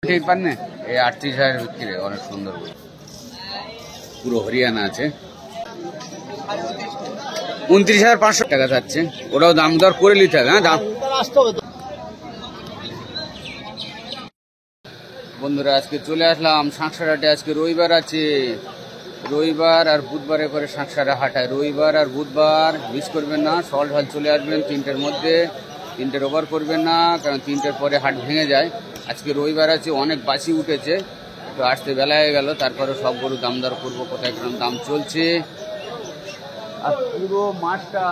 ঠিক পাননি এই ৩৮,০০০ বিক্রি অনেক সুন্দর পুরো হরিয়ানা আছে। ২৯,৫০০ টাকা যাচ্ছে, ওটাও দাম দর করে নিতে হবে। হ্যাঁ, দাম বন্ধুরা আজকে চলে আসলাম সাঁকসারহাটে। আজকে রবিবার আছে, রবিবার আর বুধবারে করে সাঁকসারা হাটায়। রবিবার আর বুধবার মিস করবেন না, সকাল সকাল চলে আসবেন ৩টের মধ্যে। ৩টের ওভার করবেন না, কারণ ৩টের পরে হাট ভেঙে যায়। আজকে রবিবার আছে, অনেক বাসি উঠেছে, তো আসতে বেলা হয়ে গেল। তারপরে সব গরু দাম দর করবো, কোথায় গ্রাম দাম চলছে। আর পুরো মাঠটা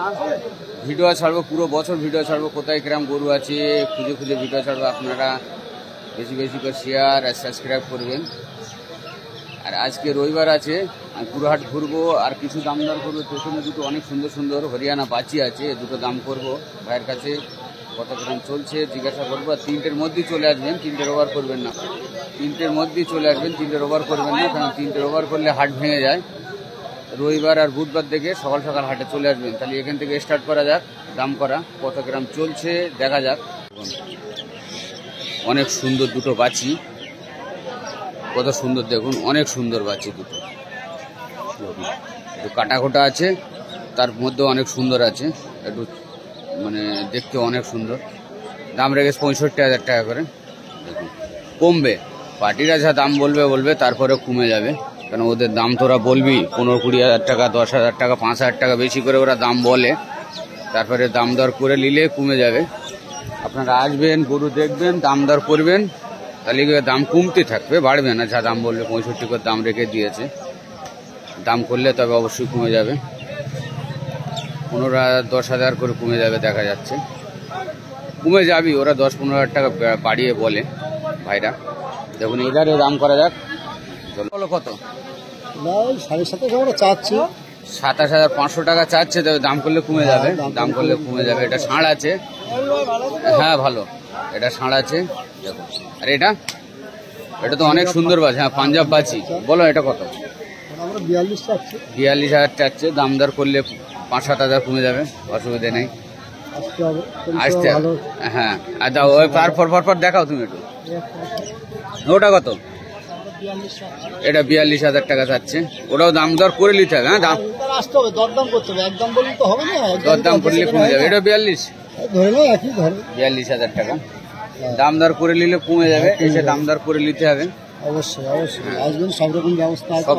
ভিডিও ছাড়বো, পুরো বছর ভিডিও ছাড়বো, কোথায় গ্রাম গরু আছে খুঁজে খুঁজে ভিডিও ছাড়বো। আপনারা বেশি বেশি করে শেয়ার আর সাবস্ক্রাইব করবেন। আর আজকে রবিবার আছে, আমি পুরো হাট ঘুরবো আর কিছু দাম দর করবো। পেছনে দুটো অনেক সুন্দর সুন্দর হরিয়ানা বাচি আছে, দুটো দাম করবো ভাইয়ের কাছে, কত গ্রাম চলছে জিজ্ঞাসা করবো। আর ৩টের মধ্যেই চলে আসবেন, ৩টের ওভার করবেন না। ৩টের মধ্যেই চলে আসবেন, 3টের ওভার করবেন না, কারণ 3টের ওভার করলে হাট ভেঙে যায়। রবিবার আর বুধবার দেখে সকাল সকাল হাটে চলে আসবেন। তাহলে এখান থেকে স্টার্ট করা যাক দাম করা, কত গ্রাম চলছে দেখা যাক। অনেক সুন্দর দুটো বাছি, কত সুন্দর দেখুন, অনেক সুন্দর বাছি দুটো। একটু কাটাকোটা আছে, তার মধ্যে অনেক সুন্দর আছে, একটু মানে দেখতে অনেক সুন্দর। দাম রেখেছে ৬৫,০০০ টাকা করে। দেখুন কমবে, পার্টিরা যা দাম বলবে বলবে, তারপরে কমে যাবে, কারণ ওদের দাম তো ওরা বলবি ১৫-২০,০০০ টাকা, ১০,০০০ টাকা, ৫,০০০ টাকা বেশি করে ওরা দাম বলে। তারপরে দাম দর করে নিলে কমে যাবে। আপনারা আসবেন, গরু দেখবেন, দাম দর করবেন, তাহলে দাম কমতে থাকবে, বাড়বে না। যা দাম বলবে ৬৫ করে দাম রেখে দিয়েছে, দাম করলে তবে অবশ্যই কমে যাবে। ১৫,০০০-১০,০০০ করে কমে যাবে দেখা যাচ্ছে, কমে যাবি। ওরা ১০-১৫,০০০ টাকা বাড়িয়ে বলে ভাইরা। দেখুন এধারে দাম করা যাক, বলো কত? ২৭,৫০০ টাকা চাচ্ছে, তবে দাম করলে কমে যাবে, দাম করলে কমে যাবে। এটা ষাঁড় আছে, হ্যাঁ ভালো, এটা ষাঁড় আছে দেখো। আর এটা এটা তো অনেক সুন্দর বাছি, হ্যাঁ পাঞ্জাব বাছি। বলো এটা কত? ৪২,০০০ চাচ্ছে, দাম দর করলে ৫-৭,০০০ কমে যাবে, অসুবিধা নেই। আসতে হ্যাঁ, আর দাও ওই পর দেখাও তুমি একটু। ওটা কত? এটা ৪২,০০০ টাকা চাচ্ছে, ওটাও দাম দর করে নিতে হবে। হ্যাঁ, দরদাম করলে কমে যাবে। এটা ৪২,০০০ টাকা, দাম দর করে নিলে কমে যাবে, এসে দাম দর করে নিতে হবে। অবশ্যই অবশ্যই আসবেন, সব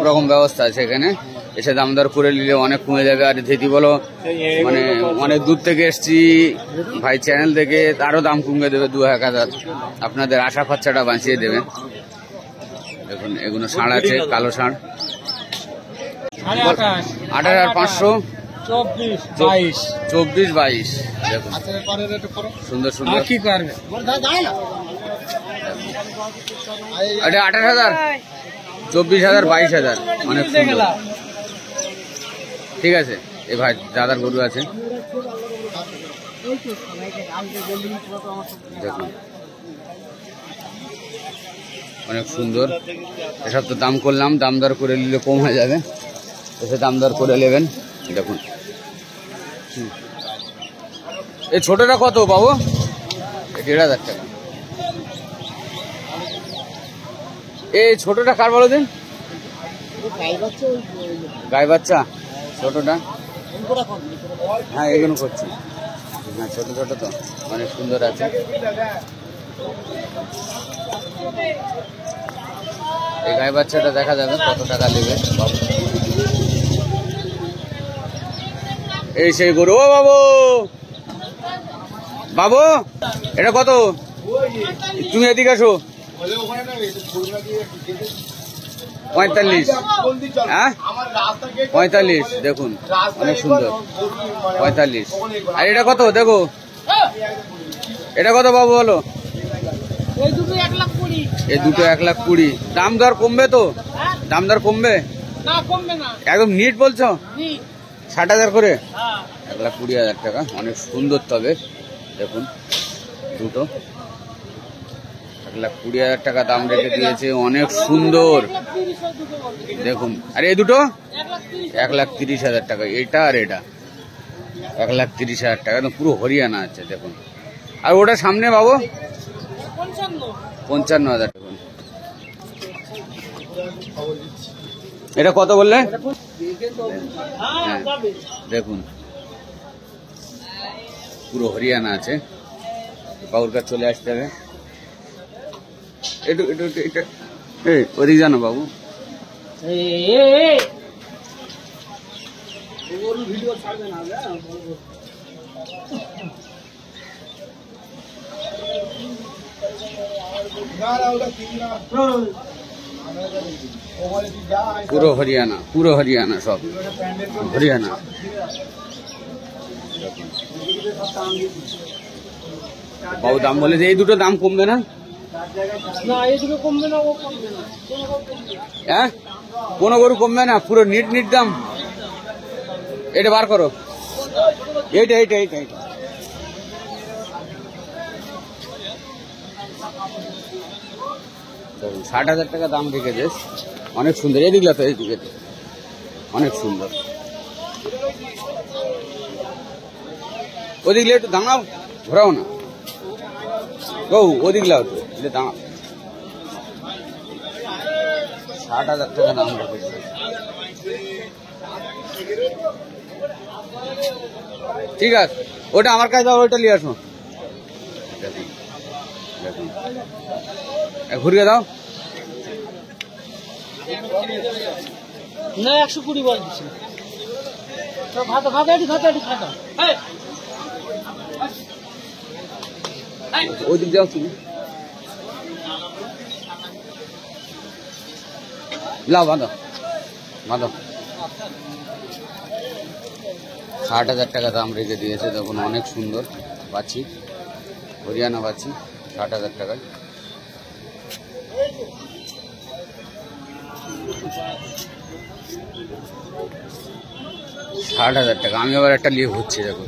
রকম ব্যবস্থা আছে এখানে, এসে দাম দর করে নিলে অনেক কমে যাবে। আর যদি বলো মানে অনেক দূর থেকে এসছি ভাই চ্যানেল থেকে, আরও দাম কমে দেবে, ২-১,০০০, আপনাদের আশা খরচাটা বাঁচিয়ে দেবে। দেখুন এগুলো ষাঁড় আছে, কালো ষাঁড়, ২৮,৫০০, ২৪-২২। দেখুন সুন্দর সুন্দর। কি করবে এটা? ২৮,০০০, ২৪,০০০, ২২,০০০, অনেক সুন্দর। ঠিক আছে, এ ভাই দাদার গরু আছে, দেখুন অনেক সুন্দর। এসব তো দাম করলাম, দাম দর করে নিলে কম হয়ে যাবে, এসে দাম দর করে নেবেন। দেখুন এই ছোটটা কত বাবু? ১,৫০০ টাকা। এই ছোটটা কার বলো দিন? গাই বাচ্চা ছোটটা, হ্যাঁ এগুলো করছি, হ্যাঁ ছোট ছোট তো অনেক সুন্দর আছে। এই গাই বাচ্চাটা দেখা যাবে কত টাকা নেবে। এই সেই গরু। ও বাবু, বাবু এটা কত? তুমি এদিকে আসো। ৪৫, হ্যাঁ ৪৫, দেখুন অনেক সুন্দর, ৪৫। আর এটা কত দেখো, এটা কত বাবু বলো? এই দুটো ১,২০,০০০। দাম দর কমবে তো? দাম দর কমবে? একদম নিট বলছো? ৬০,০০০ করে, ১,২০,০০০ টাকা, অনেক সুন্দর। তবে দেখুন দুটো ১,২০,০০০ টাকা দাম রেখে দিয়েছে, অনেক সুন্দর দেখুন। আর এই দুটো ১,৩০,০০০ টাকা, এটা আর এটা ১,৩০,০০০ টাকা, পুরো হরিয়ানা আছে দেখুন। আর ওটা সামনে বাবু ৫৫,০০০ টাকা। এটা কত বললে? হ্যাঁ, দেখুন পুরো হরিয়ানা আছে। বাবুর কাছে চলে আসতে হবে। একটু একটু একটু এই ওদিক জানো বাবু। পুরো হরিয়ানা সব হরিয়ানা। বাবু দাম বলে যে এই দুটো দাম কমবে না? হ্যাঁ, কোনো গরু কমবে না, পুরো নিট নিট দাম। এটা বার করো, এইটা এইটা এইটা এইটা 60,000 টাকা দাম রেখেছে। অনেক সুন্দর, এদিকে তো এইদিকে অনেক সুন্দর। ওদিকে একটু দাঁড়াও, ঘোরাও না গো, ওদিকে লাও তো, এটা দাঁড়াও। 60,000 টাকা দাম রেখেছে। ঠিক আছে, ওটা আমার কাছে দাও, ওইটা নিয়ে আসো। দেখুন দেখুন, ঘুরিয়ে দাও না 120 বল দিচ্ছি। ওই দিক যাও তুমি, লাও বাঁধো বাঁধো। 60,000 টাকা দাম রেখে দিয়েছে। দেখুন অনেক সুন্দর বাচ্চি, হরিয়ানা বাচ্চি, 60,000 টাকায়। টাকা। আমি আবার একটা নিয়ে ঘুরছি, দেখুন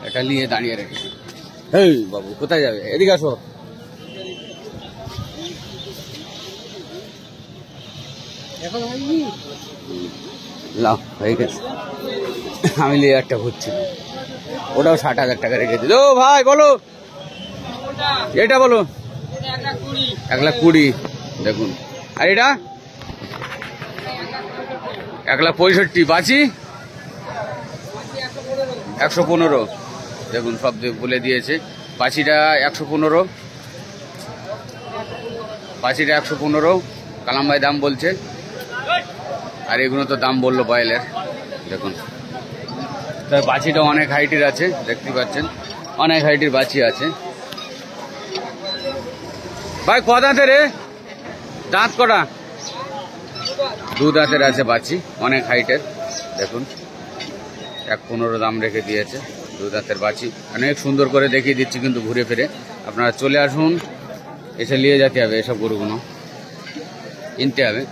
এটা নিয়ে দাঁড়িয়ে রেখেছি। এই বাবু কোথায় যাবে? এদিকে আসো। লাও হয়ে গেছে। আমি নিয়ে একটা ঘুরছি, ওটাও 60,000 টাকা রেখে দিল। ও ভাই বলো, এটা বলো। 1,20,000। দেখুন, আর এটা 1,65,000। বাঁচি 115। দেখুন সব বলে দিয়েছে। বাঁচিটা 115, বাঁচিটা 115 কালাম ভাই দাম বলছে। আর এগুলো তো দাম বললো বয়েলের। দেখুন তার বাঁচিটা অনেক হাইটের আছে, দেখতে পাচ্ছেন অনেক হাইটের বাঁচি আছে। ভাই ক দাঁতের রে? দাঁত কটা? 2 দাঁতের আছে বাঁচি, অনেক হাইটের। দেখুন 115 দাম রেখে দিয়েছে। 2 দাঁতের বাঁচি, অনেক সুন্দর করে দেখিয়ে দিচ্ছি কিন্তু ঘুরে ফিরে। আপনারা চলে আসুন, এসে নিয়ে যেতে হবে। এসব গরুগুলো কিনতে হবে।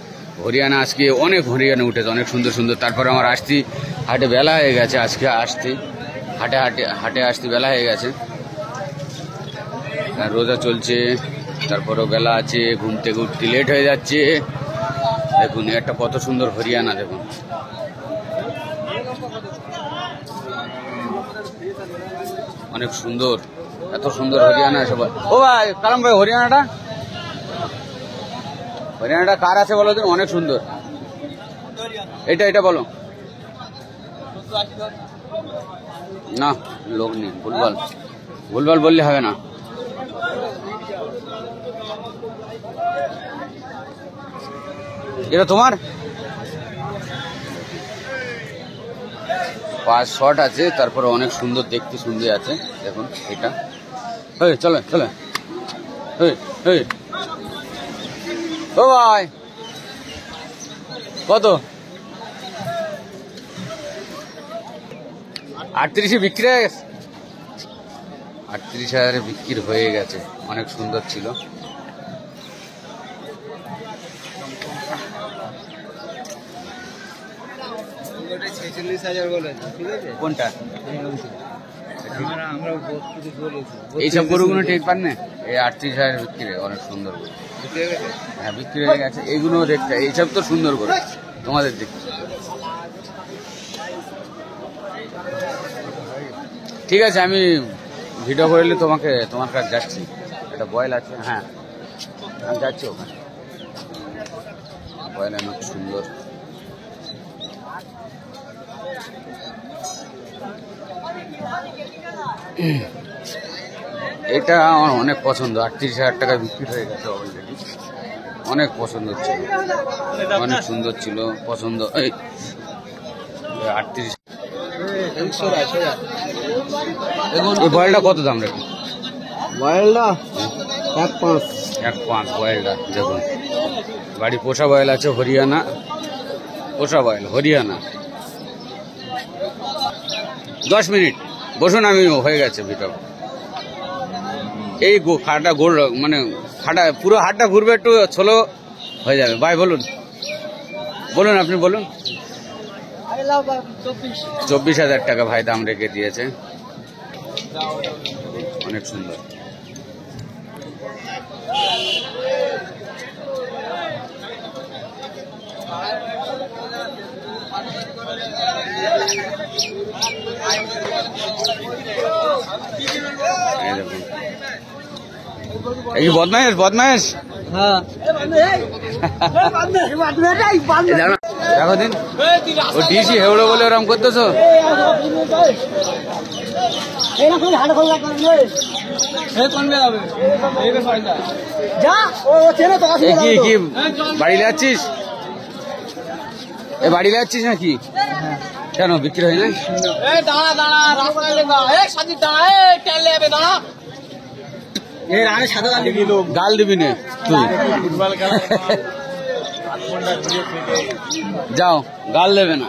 হরিয়ানা আজকে অনেক হরিয়ানা উঠেছে, অনেক সুন্দর সুন্দর। তারপরে আমার আসতে হাটে বেলা হয়ে গেছে, আজকে আসতে হাটে আসতে বেলা হয়ে গেছে। রোজা চলছে, তারপরেও বেলা আছে, ঘুম থেকে উঠতে লেট হয়ে যাচ্ছে। দেখুন একটা কত সুন্দর হরিয়ানা, দেখুন অনেক সুন্দর, এত সুন্দর হরিয়ানা সবাই। ও ভাই কালাম ভাই, হরিয়ানাটা কার আছে বলো তুমি? অনেক সুন্দর। এটা বলো না, লোক নেই, ভুলভাল বললে হবে না। এটা তোমার 5 শট আছে, তারপরে অনেক সুন্দর দেখতে, সুন্দর আছে। দেখুন এটা চলে চলে। ও ভাই কত? 38 বিক্রি হয়ে গেছে। 38,000 বিক্রি হয়ে গেছে। অনেক সুন্দর ছিল। কোনটা? এইসব গরুগুলো টেক পান না? এই 38,000 বিক্রি, অনেক সুন্দর গরু। হ্যাঁ বিক্রি হয়ে গেছে। এইগুলো দেখতে, এইসব তো সুন্দর গরু তোমাদের দেখতে। ঠিক আছে, আমি ভিডিও করলে তোমার কাছে যাচ্ছি। একটা বয়েল আছে, হ্যাঁ আমি যাচ্ছি ওখানে। বয়েল অনেক সুন্দর। এটা আমার অনেক পছন্দ, 38,000 টাকা বিক্রি হয়ে গেছে অলরেডি। অনেক পছন্দ ছিল, অনেক সুন্দর ছিল, পছন্দ। এই 38। এই বয়েলটা কত দাম রেখে? বয়েলটা 1.5। 1.5 বয়েলটা দেখুন। বাড়ি পোষা বয়েল আছে, হরিয়ানা পোষা বয়েল, হরিয়ানা। 10 মিনিট বসুন, আমি হয়ে গেছে ভিতর। এই খাটা গোল মানে খাটা পুরো হাটটা ঘুরবে, একটু ছোলো হয়ে যাবে। ভাই বলুন, বলুন, আপনি বলুন। 24,000 টাকা ভাই দাম রেখে দিয়েছে। অনেক সুন্দর। এই দেখুন, এই বদমাইশ বদমাইশ। হ্যাঁ দেখো দিন, ও ডিসি হেউড়ো বলে ওরম করতেছো। কি কি বাড়ি যাচ্ছিস? এ বাড়ি যাচ্ছিস নাকি? কেন বিক্রি হয় না? গাল দিবি না তুই, যাও, গাল দেবে না।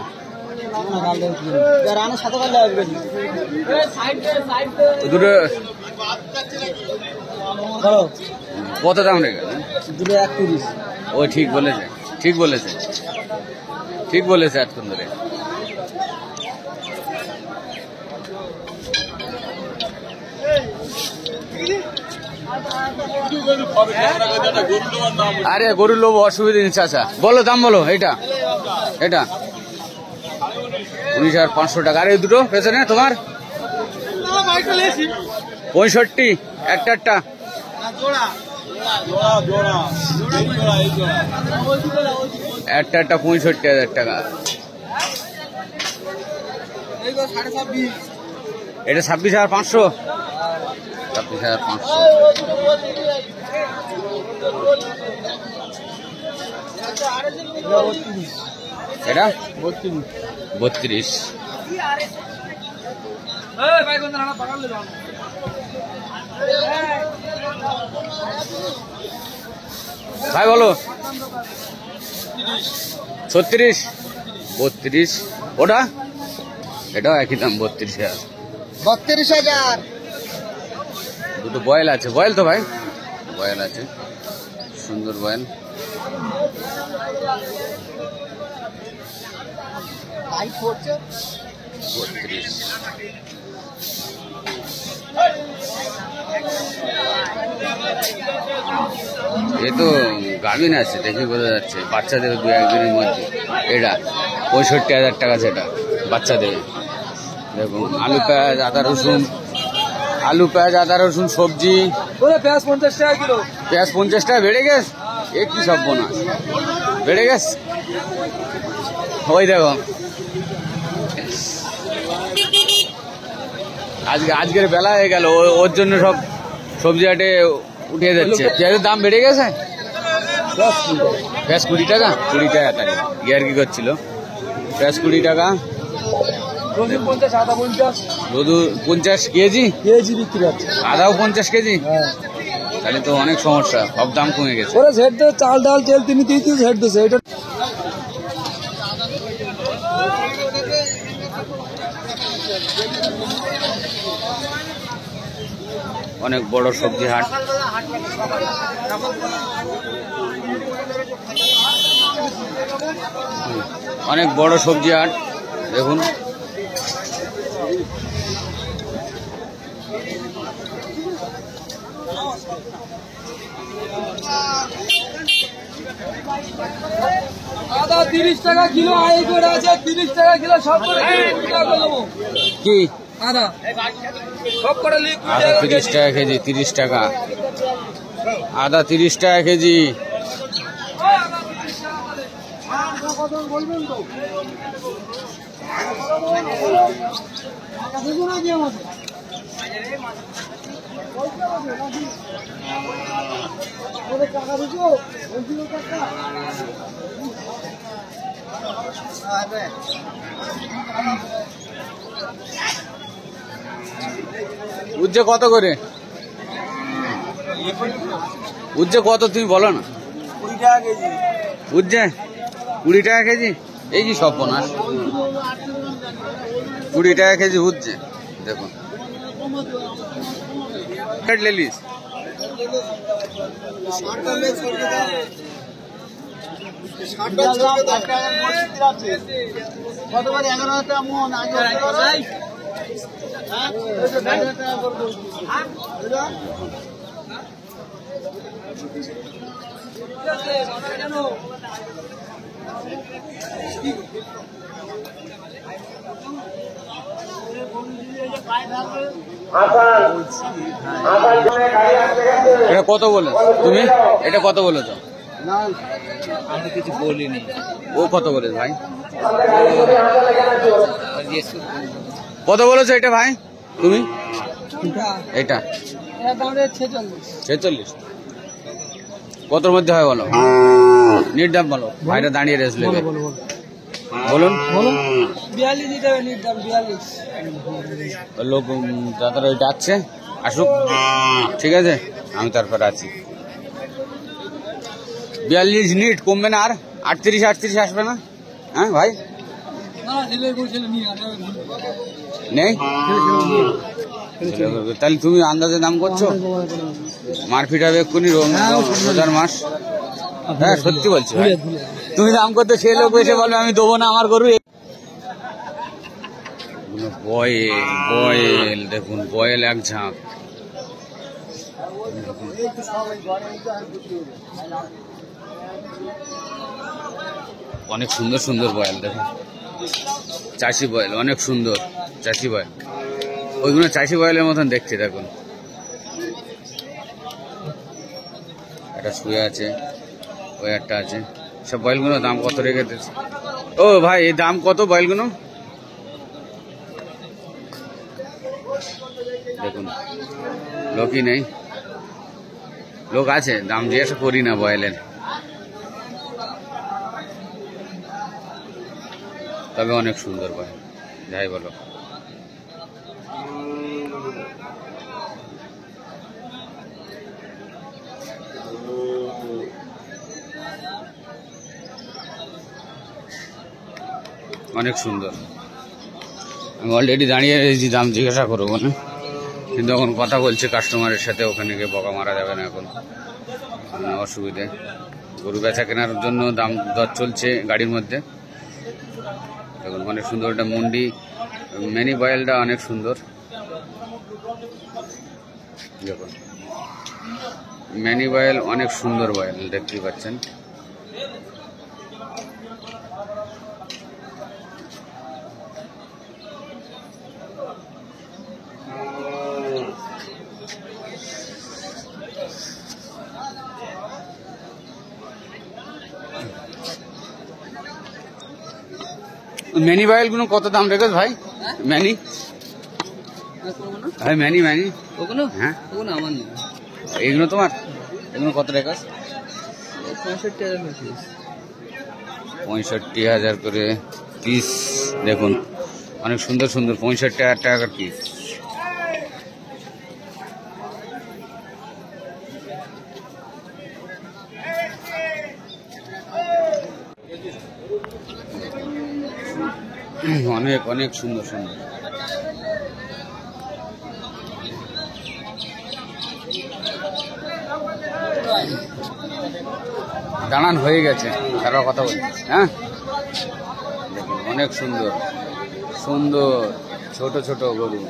দুটো কত দাম রেখে? 1.30। ও ঠিক বলেছে, ঠিক বলেছে, ঠিক বলেছে। এতক্ষণ ধরে আরে গরুর লোভ অসুবিধা নেই চাচা। বলো দাম বলো। এটা এটা 19,500 টাকা। আর এই দুটো পেছনে তোমার 65 একটা একটা। একটা একটা 65,000 টাকা। এটা 26,500। 26,500। এটা 32। ভাই বলো। 36, 32। ওটা এটাও একই দাম, 32,000। 32,000। দুটো বয়েল আছে। বয়েল তো ভাই, বয়েল আছে, সুন্দর বয়েল। লাইট পড়ছে 32। এ তো গাভিন আছে, দেখে বোঝা যাচ্ছে। বাচ্চাদের 2-1 দিনের মধ্যে। এটা 65,000 টাকা সেটা, বাচ্চাদের। দেখুন, আলু পেঁয়াজ আদা রসুন, আলু পেঁয়াজ আদা রসুন সবজি। পেঁয়াজ 50 টাকা কিলো। পেঁয়াজ 50 টাকা বেড়ে গেছে। এ কি সব বোনা বেড়ে গেছে। ওই দেখো, আজকের বেলা হয়ে গেল, ওর জন্য সব সবজি হাটে উঠিয়ে যাচ্ছে। পেঁয়াজের দাম বেড়ে গেছে। পেঁয়াজ 20 টাকা, 20 টাকা। তাহলে ইয়ার কি করছিল? পেঁয়াজ 20 টাকা, রসুন 50, আদা 50। রোদু 50 কেজি, কেজি বিক্রি হচ্ছে। আদাও 50 কেজি। হ্যাঁ, তাহলে তো অনেক সমস্যা, সব দাম কমে গেছে। ওরা ঝেড় দেয়, চাল ডাল তেল তিনি ঝেড় দিচ্ছে। এটা অনেক বড় সবজি হাট। অনেক বড় সবজি হাট দেখুন। আদা 30 টাকা কিলো, আই করে আছে 30 টাকা কিলো। সব করে 30 টাকা করে দেবো। কি আদা সব করে আদা 30 টাকা কেজি, 30 টাকা। আদা 30 টাকা কেজি। উজ্জে কত করে? উজ্জে কত তুমি বলো না? 20 টাকা কেজি। উজ্জে 20 টাকা কেজি? এই কি সর্বনাশ, 20 টাকা কেজি উজ্জে। দেখুন লেলিস কতবার 11,000 টাকা মন আগে এটা কত বলে তুমি? এটা কত বলেছ? না আমি কিছু বলিনি। ও কত বলে ভাই? কত বলেছো এটা ভাই তুমি? এটা 46। কতর মধ্যে হয় বলো? নির্দাম বলো, ভাইরা দাঁড়িয়ে রেস নেবে। বলুন 42 দিতে হবে নির্দাম 42। লোক যাদের ওইটা আছে আসুক, ঠিক আছে, আমি তারপরে আছি। 42 নিট কমবে না আর? 38 আসবে না? হ্যাঁ ভাই নেই? তাহলে তুমি আন্দাজে দাম করছো? মারপিট হবে এক্ষুনি, রোজার মাস। হ্যাঁ সত্যি বলছি ভাই, তুমি দাম করতে সে লোক এসে বলবে আমি দেবো না আমার গরু। বয়েল বয়েল দেখুন, বয়েল এক ঝাঁক। অনেক সুন্দর সুন্দর বয়েল দেখুন, চাষি বয়েল অনেক সুন্দর, চাষি বয়েল। ওইগুলো চাষি বয়েলের মতন দেখতে দেখুন। একটা শুয়ে আছে, ওই একটা আছে। সব বয়েলগুলো দাম কত রেখে দিচ্ছে? ও ভাই এই দাম কত বয়েলগুলো? দেখুন লোকই নেই, লোক আছে দাম জিজ্ঞাসা করি না বয়েলের। তবে অনেক সুন্দর বয়েল, যাই বলো। অনেক সুন্দর। আমি অলরেডি দাঁড়িয়ে রয়েছি দাম জিজ্ঞাসা করবো না, কিন্তু এখন কথা বলছে কাস্টমারের সাথে, ওখানে গিয়ে বকা মারা যাবে না এখন, অসুবিধে। গরু বেচা কেনার জন্য দাম দর চলছে গাড়ির মধ্যে। দেখুন অনেক সুন্দর একটা মুন্ডি, মিনি বয়েলটা অনেক সুন্দর। দেখুন মিনি বয়েল অনেক সুন্দর বয়েল, দেখতেই পাচ্ছেন। ম্যানি বয়েলগুলো কত দাম রেখেছ ভাই? ম্যানি ভাই ম্যানি ম্যানি ওগুলো? হ্যাঁ ওগুলো আমার নেই। এগুলো তোমার? এগুলো কত রেখেছ? 65,000 করে পিস। দেখুন অনেক সুন্দর সুন্দর, 65,000 টাকার পিস। অনেক অনেক সুন্দর সুন্দর। দাঁড়ান হয়ে গেছে, তারা কথা বলছি। হ্যাঁ দেখুন অনেক সুন্দর সুন্দর ছোট ছোট গরু।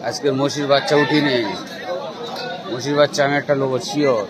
আজকের মসির বাচ্চা উঠিনি, মসির বাচ্চা আমি একটা লোক শিওর।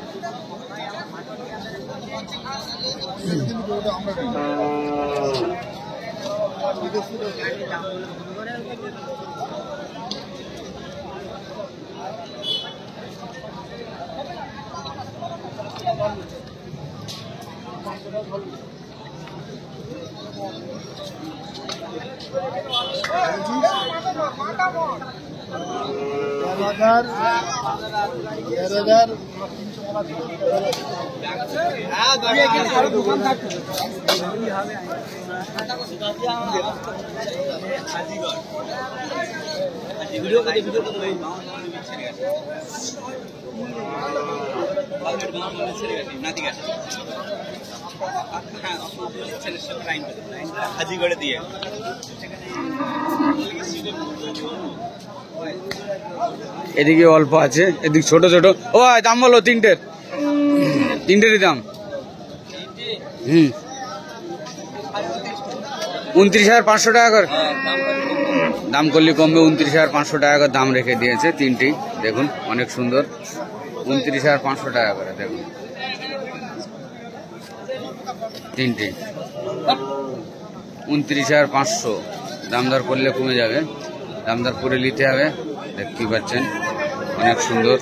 হাজিগড়ে দিয়ে এদিকে অল্প আছে, এদিকে ছোট ছোট। ও দাম বলো তিনটের, তিনটেরই দাম। 29,500 টাকা করে দাম করলে কমবে। 29,500 টাকা করে দাম রেখে দিয়েছে তিনটি। দেখুন অনেক সুন্দর, 29,500 টাকা করে। দেখুন তিনটি 29,500। দামদার করলে কমে যাবে, দামদার করে নিতে হবে। দেখতেই পাচ্ছেন অনেক সুন্দর।